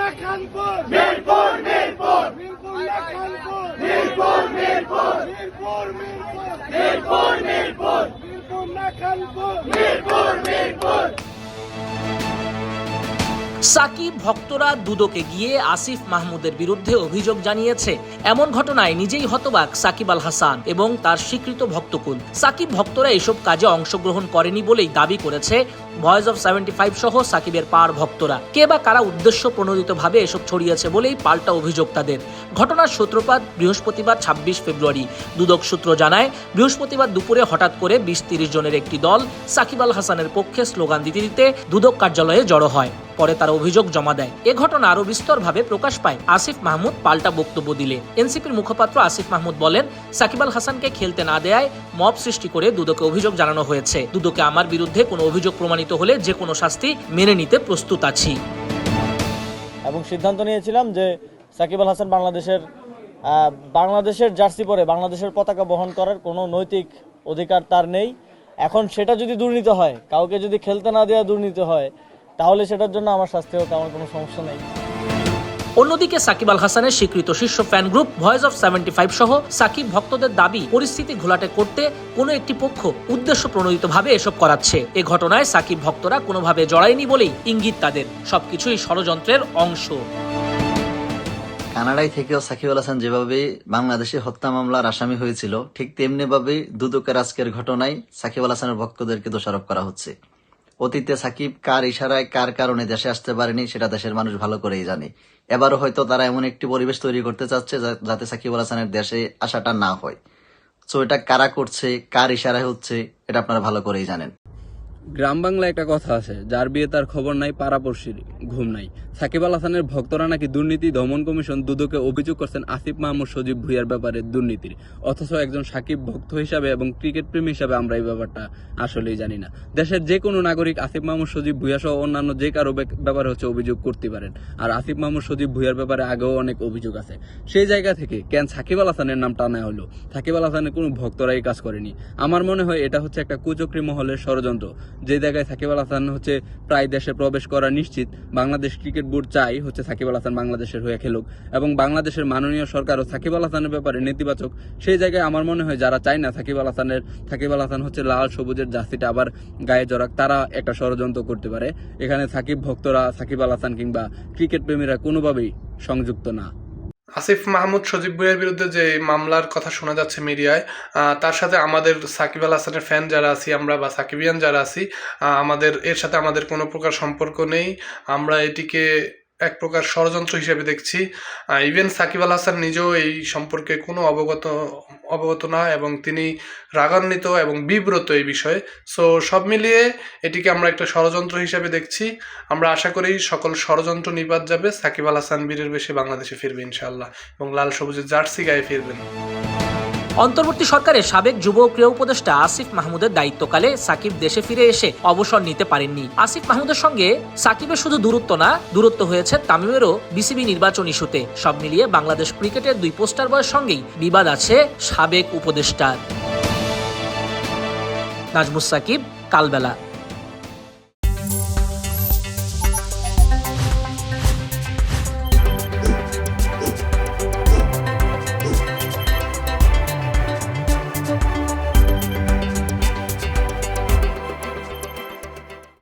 না খানপুর, মিরপুর মিরপুর মিরপুর না খানপুর, মিরপুর মিরপুর মিরপুর মিরপুর, মিরপুর মিরপুর মিরপুর না খানপুর। মিরপুর মিরপুর। সাকিব ভক্তরা দুদকে গিয়ে আসিফ মাহমুদের বিরুদ্ধে অভিযোগ জানিয়েছে। এমন ঘটনায় নিজেই হতবাক সাকিব আল হাসান এবং তার স্বীকৃত ভক্তকুল। সাকিব ভক্তরা এসব কাজে অংশগ্রহণ করেনি বলেই দাবি করেছে ভয়েস অফ 75 সহ সাকিবের পার ভক্তরা। কে বা কারা উদ্দেশ্য প্রণোদিতভাবে এসব ছড়িয়েছে বলেই পাল্টা অভিযোগ তাদের। ঘটনার সূত্রপাত বৃহস্পতিবার 26 ফেব্রুয়ারি। দুদক সূত্র জানায়, বৃহস্পতিবার দুপুরে হঠাৎ করে 20-30 জনের একটি দল সাকিব আল হাসানের পক্ষে স্লোগান দিতে দিতে দুদক কার্যালয়ে জড়ো হয়। পরে তারা অভিযোগ জমা দেয়। এ ঘটনা আরো বিস্তরভাবে প্রকাশ পায় আসিফ মাহমুদ পাল্টা বক্তব্য দিলে। এনসিপির মুখপাত্র আসিফ মাহমুদ বলেন, সাকিব আল হাসানকে খেলতে না দেয়ায় মব সৃষ্টি করে দুদকে অভিযোগ জানানো হয়েছে। দুদকে আমার বিরুদ্ধে কোনো অভিযোগ প্রমাণিত হলে যে কোনো শাস্তি মেনে নিতে প্রস্তুত আছি। এবং সিদ্ধান্ত নিয়েছিলাম যে সাকিব আল হাসান বাংলাদেশের জার্সি পরে বাংলাদেশের পতাকা বহন করার কোনো নৈতিক অধিকার তার নেই। এখন সেটা যদি দুর্নীতি হয়, কাউকে যদি খেলতে না দেওয়া দুর্নীতি হয়, তাহলে সেটার জন্য আমার শাস্তি হোক, আমার কোনো সমস্যা নেই। অন্যদিকে সাকিব আল হাসানের স্বীকৃত শীর্ষ ফ্যান গ্রুপ ভয়েস অফ 75 সহ সাকিব ভক্তদের দাবি, পরিস্থিতি ঘোলাটে করতে কোনো একটি পক্ষ উদ্দেশ্য প্রণোদিতভাবে এসব করাচ্ছে। এ ঘটনায় সাকিব ভক্তরা কোনোভাবে জড়ায়নি বলেই ইঙ্গিত তাদের। সবকিছুই ষড়যন্ত্রের অংশ। কানাডায় থেকেও সাকিব আল হাসান যেভাবে বাংলাদেশে হত্যা মামলার আসামি হয়েছিল, ঠিক তেমনি ভাবে দুদকের আজকের ঘটনায় সাকিব আল হাসানের ভক্তদেরকে দোষারোপ করা হচ্ছে। অতীতে সাকিব কার ইশারায় কার কারণে দেশে আসতে পারেনি সেটা দেশের মানুষ ভালো করেই জানে। এবারও হয়তো তারা এমন একটি পরিবেশ তৈরি করতে চাচ্ছে যাতে সাকিব আল হাসানের দেশে আসাটা না হয়। তো এটা কারা করছে, কার ইশারায় হচ্ছে, এটা আপনারা ভালো করেই জানেন। গ্রাম বাংলায় একটা কথা আছে, যার বিয়ে তার খবর নাই, পাড়াপড়শির ঘুম নাই। সাকিব আল হাসানের ভক্তরা নাকি দুর্নীতি দমন কমিশন দুদকে অভিযোগ করছেন আসিফ মাহমুদ সজীব ভুঁইয়ার ব্যাপারে দুর্নীতির। অথচ একজন সাকিব ভক্ত হিসাবে এবং ক্রিকেট প্রেমী হিসাবে আমরা এই ব্যাপারটা আসলেই জানি না। দেশের যে কোনো নাগরিক আসিফ মাহমুদ সজীব ভুঁইয়া সহ অন্যান্য যে কারো ব্যাপারে হচ্ছে অভিযোগ করতে পারেন। আর আসিফ মাহমুদ সজীব ভুঁইয়ার ব্যাপারে আগেও অনেক অভিযোগ আছে। সেই জায়গা থেকে কেন সাকিব আল হাসানের নাম টানা হলো? সাকিব আল হাসানের কোনো ভক্তরাই কাজ করেনি। আমার মনে হয় এটা হচ্ছে একটা কুচক্রী মহলের ষড়যন্ত্র। যে জায়গায় সাকিব আল হাসান হচ্ছে প্রায় দেশে প্রবেশ করা নিশ্চিত, বাংলাদেশ ক্রিকেট বোর্ড চাই হচ্ছে সাকিব আল হাসান বাংলাদেশের হয়ে খেলুক এবং বাংলাদেশের মাননীয় সরকারও সাকিব আল হাসানের ব্যাপারে নেতিবাচক। সেই জায়গায় আমার মনে হয় যারা চায় না সাকিব আল হাসান হচ্ছে লাল সবুজের জার্সিটা আবার গায়ে জড়াক, তারা একটা ষড়যন্ত্র করতে পারে। এখানে সাকিব ভক্তরা, সাকিব আল হাসান কিংবা ক্রিকেট প্রেমীরা কোনোভাবেই সংযুক্ত না। আসিফ মাহমুদ সজীব ভুঁইয়ার বিরুদ্ধে যে মামলার কথা শোনা যাচ্ছে মিডিয়ায়, তার সাথে আমাদের সাকিব আল হাসানের ফ্যান যারা আছি আমরা বা সাকিবিয়ান যারা আছি, এর সাথে আমাদের কোনো প্রকার সম্পর্ক নেই। আমরা এটিকে এক প্রকার ষড়যন্ত্র হিসেবে দেখছি। ইভেন সাকিব আল হাসান নিজেও এই সম্পর্কে কোনো অবগত না এবং তিনি রাগান্বিত এবং বিব্রত এই বিষয়ে। সো সব মিলিয়ে এটিকে আমরা একটা ষড়যন্ত্র হিসেবে দেখছি। আমরা আশা করি সকল ষড়যন্ত্র নিপাত যাবে, সাকিব আল হাসান বীরের বেশে বাংলাদেশে ফিরবে ইনশাআল্লাহ এবং লাল সবুজের জার্সি গায়ে ফিরবেন। অন্তর্বর্তী সরকারের সাবেক যুব ও ক্রীড়া উপদেষ্টা আসিফ মাহমুদের দায়িত্বকালে সাকিব দেশে ফিরে এসে অবসর নিতে পারেননি। আসিফ মাহমুদের সঙ্গে সাকিবের শুধু দূরত্ব হয়েছে তামিমেরও বিসিবি নির্বাচন ইস্যুতে। সব মিলিয়ে বাংলাদেশ ক্রিকেটের দুই পোস্টার বয়ের সঙ্গেই বিবাদ আছে সাবেক উপদেষ্টার। নাজমুস সাকিব, কালবেলা।